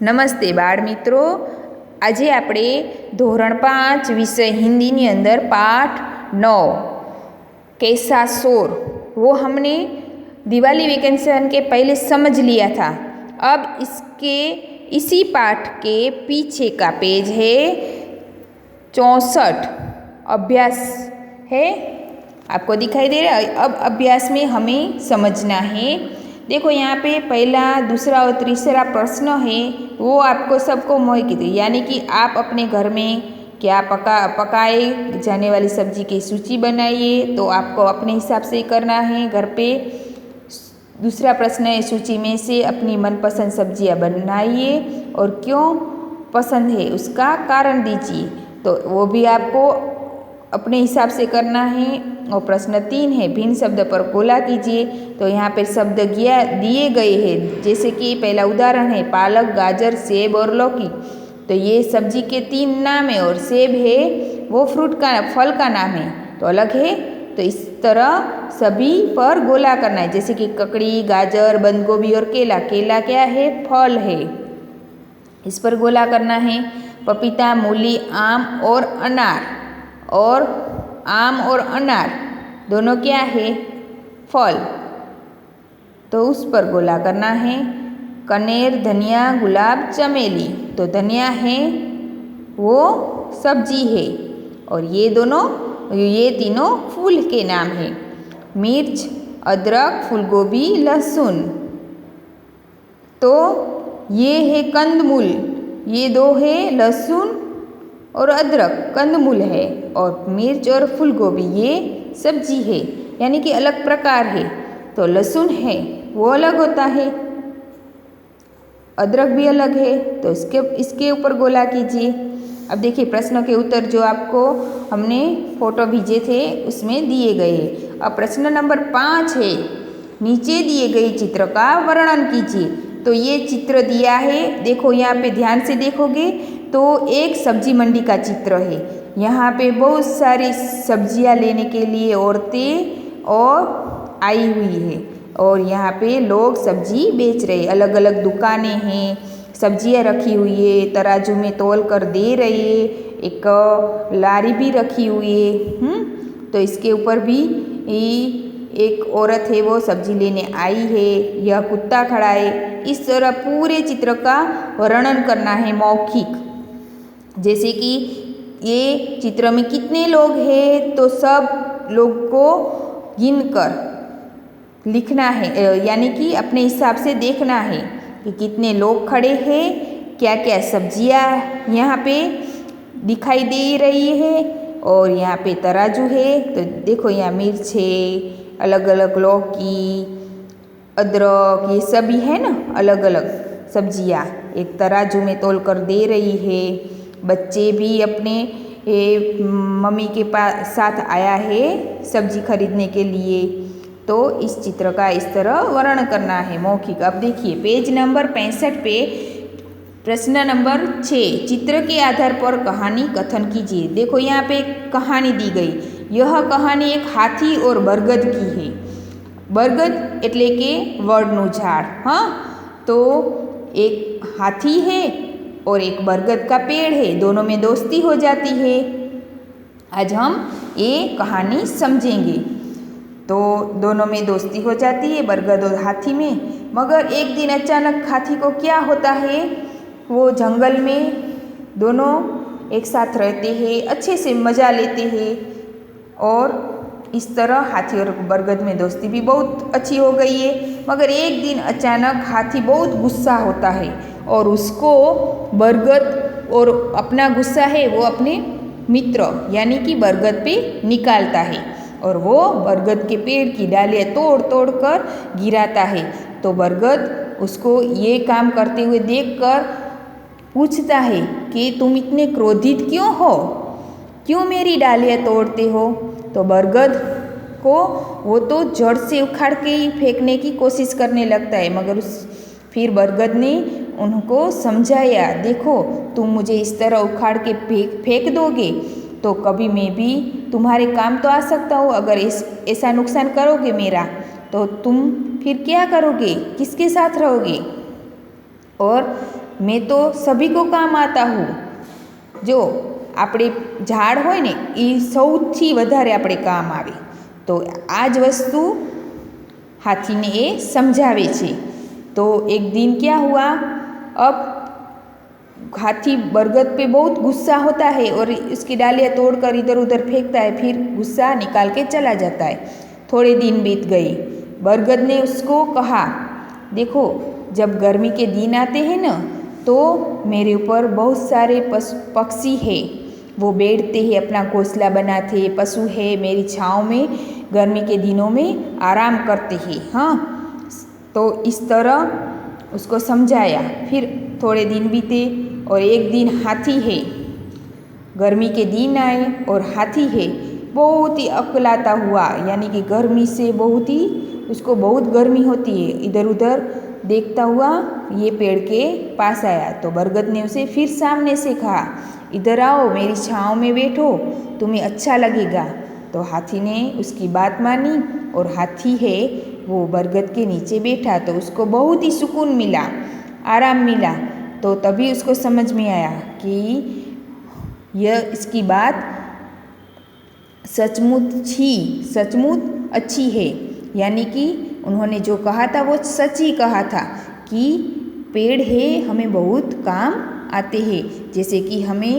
નમસ્તે બાળ મિત્રો, આજે આપણે ધોરણ 5 વિષય हिंदी अंदर पाठ 9 कैसा शोर वो हमने दिवाली वेकेशन के पहले समझ लिया था। अब इसी पाठ के पीछे का पेज है 64, अभ्यास है, आपको दिखाई दे रहा है। अब अभ्यास में हमें समझना है। देखो यहाँ पे पहला, दूसरा और तीसरा प्रश्न है वो आपको सबको मौखिक है, यानी कि आप अपने घर में क्या पकाए जाने वाली सब्जी की सूची बनाइए। तो आपको अपने हिसाब से करना है घर पे। दूसरा प्रश्न है सूची में से अपनी मनपसंद सब्जियां बनाइए और क्यों पसंद है उसका कारण दीजिए। तो वो भी आपको अपने हिसाब से करना है। और प्रश्न 3 है भिन्न शब्द पर गोला कीजिए। तो यहाँ पे शब्द दिए गए हैं, जैसे कि पहला उदाहरण है पालक, गाजर, सेब और लौकी। तो ये सब्जी के 3 नाम है और सेब है वो फल का नाम है, तो अलग है। तो इस तरह सभी पर गोला करना है, जैसे कि ककड़ी, गाजर, बंद गोभी और केला। केला क्या है? फल है, इस पर गोला करना है। पपीता, मूली, आम और अनार, और आम और अनार दोनों क्या है? फल, तो उस पर गोला करना है। कनेर, धनिया, गुलाब, चमेली, तो धनिया है वो सब्जी है और ये तीनों फूल के नाम हैं। मिर्च, अदरक, फूलगोभी, लहसुन, तो ये है कंदमूल। ये 2 है लहसुन और अदरक, कंदमूल है, और मिर्च और फूलगोभी ये सब्जी है, यानी कि अलग प्रकार है। तो लहसुन है वो अलग होता है, अदरक भी अलग है, तो इसके ऊपर गोला कीजिए। अब देखिए प्रश्न के उत्तर जो आपको हमने फोटो भेजे थे उसमें दिए गए। अब प्रश्न नंबर 5 है नीचे दिए गए चित्र का वर्णन कीजिए। तो ये चित्र दिया है, देखो यहाँ पे ध्यान से देखोगे तो एक सब्जी मंडी का चित्र है। यहाँ पे बहुत सारी सब्जियाँ लेने के लिए औरतें और आई हुई है, और यहाँ पे लोग सब्जी बेच रहे। अलग अलग दुकानें हैं, सब्जियाँ रखी हुई है, तराजू में तौल कर दे रही है, एक लारी भी रखी हुई है। तो इसके ऊपर भी एक औरत है वो सब्जी लेने आई है, यह कुत्ता खड़ा है। इस तरह पूरे चित्र का वर्णन करना है मौखिक, जैसे कि ये चित्र में कितने लोग हैं तो सब लोग को गिनकर लिखना है, यानी कि अपने हिसाब से देखना है कि कितने लोग खड़े हैं, क्या क्या सब्जियां यहाँ पे दिखाई दे रही है, और यहाँ पे तराजू है। तो देखो यहाँ मिर्च है, अलग अलग लौकी, अदरक, ये सभी है ना अलग अलग सब्जियाँ एक तराजू में तौल कर दे रही है। बच्चे भी अपने मम्मी के साथ आया है सब्जी खरीदने के लिए। तो इस चित्र का इस तरह वर्णन करना है मौखिक। अब देखिए पेज नंबर 65 पे प्रश्न नंबर 6, चित्र के आधार पर कहानी कथन कीजिए। देखो यहाँ पे एक कहानी दी गई। यह कहानी एक हाथी और बरगद की है। बरगद एटले के वडનું झाड़। हाँ, तो एक हाथी है और एक बरगद का पेड़ है, दोनों में दोस्ती हो जाती है। आज हम ये कहानी समझेंगे। तो दोनों में दोस्ती हो जाती है बरगद और हाथी में। मगर एक दिन अचानक हाथी को क्या होता है, वो जंगल में दोनों एक साथ रहते हैं, अच्छे से मज़ा लेते हैं, और इस तरह हाथी और बरगद में दोस्ती भी बहुत अच्छी हो गई है। मगर एक दिन अचानक हाथी बहुत गुस्सा होता है और उसको बरगद और अपना गुस्सा है वो अपने मित्र यानी कि बरगद पे निकालता है, और वो बरगद के पेड़ की डालियाँ तोड़ तोड़ कर गिराता है। तो बरगद उसको ये काम करते हुए देखकर पूछता है कि तुम इतने क्रोधित क्यों हो, क्यों मेरी डालियाँ तोड़ते हो। तो बरगद को वो तो जड़ से उखाड़ के ही फेंकने की कोशिश करने लगता है, मगर फिर बरगद ने उनको समझाया, देखो तुम मुझे इस तरह उखाड़ के फेंक दोगे तो कभी मैं भी तुम्हारे काम तो आ सकता हूँ। अगर ऐसा नुकसान करोगे मेरा तो तुम फिर क्या करोगे, किसके साथ रहोगे। और मैं तो सभी को काम आता हूँ। जो આપણે ઝાડ હોય ને એ સૌથી વધારે આપણે કામ આવે। તો આ જ વસ્તુ हाथी ने ये समझावे छे। तो एक दिन क्या हुआ, अब हाथी बरगद पे बहुत गुस्सा होता है और उसकी डालियाँ तोड़कर इधर उधर फेंकता है, फिर गुस्सा निकाल के चला जाता है। थोड़े दिन बीत गए, बरगद ने उसको कहा, देखो जब गर्मी के दिन आते हैं ना तो मेरे ऊपर बहुत सारे पक्षी है, वो बैठते हैं, अपना घोंसला बनाते हैं, पशु है मेरी छाँव में गर्मी के दिनों में आराम करते हैं। हाँ, तो इस तरह उसको समझाया। फिर थोड़े दिन बीते और एक दिन हाथी है, गर्मी के दिन आए और हाथी है बहुत ही अकलाता हुआ, यानी कि गर्मी से बहुत ही उसको बहुत गर्मी होती है, इधर उधर देखता हुआ ये पेड़ के पास आया। तो बरगद ने उसे फिर सामने से कहा, इधर आओ मेरी छाँव में बैठो, तुम्हें अच्छा लगेगा। तो हाथी ने उसकी बात मानी और हाथी है वो बरगद के नीचे बैठा। तो उसको बहुत ही सुकून मिला, आराम मिला। तो तभी उसको समझ में आया कि यह इसकी बात सचमुच अच्छी है, यानी कि उन्होंने जो कहा था वो सच ही कहा था कि पेड़ है हमें बहुत काम आते हैं। जैसे कि हमें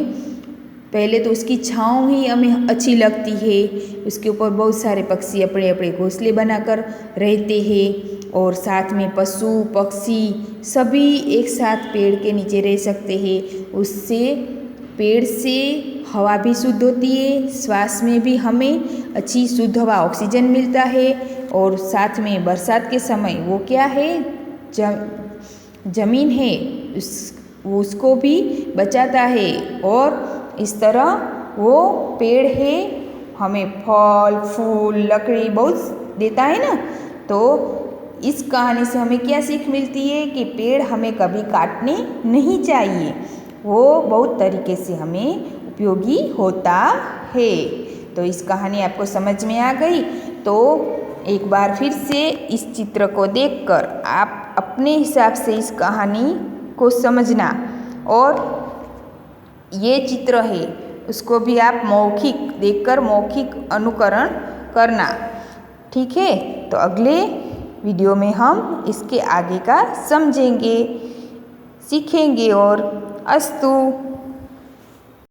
पहले तो उसकी छाँव ही हमें अच्छी लगती है, उसके ऊपर बहुत सारे पक्षी अपने अपने घोंसले बनाकर रहते हैं और साथ में पशु पक्षी सभी एक साथ पेड़ के नीचे रह सकते हैं। उससे पेड़ से हवा भी शुद्ध होती है, श्वास में भी हमें अच्छी शुद्ध हवा ऑक्सीजन मिलता है और साथ में बरसात के समय वो क्या है ज़मीन है उसको भी बचाता है और इस तरह वो पेड़ है हमें फल फूल लकड़ी बहुत देता है ना। तो इस कहानी से हमें क्या सीख मिलती है कि पेड़ हमें कभी काटने नहीं चाहिए, वो बहुत तरीके से हमें उपयोगी होता है। तो इस कहानी आपको समझ में आ गई तो एक बार फिर से इस चित्र को देखकर आप अपने हिसाब से इस कहानी को समझना और ये चित्र है उसको भी आप मौखिक देखकर मौखिक अनुकरण करना। ठीक है, तो अगले वीडियो में हम इसके आगे का समझेंगे, सीखेंगे और अस्तु।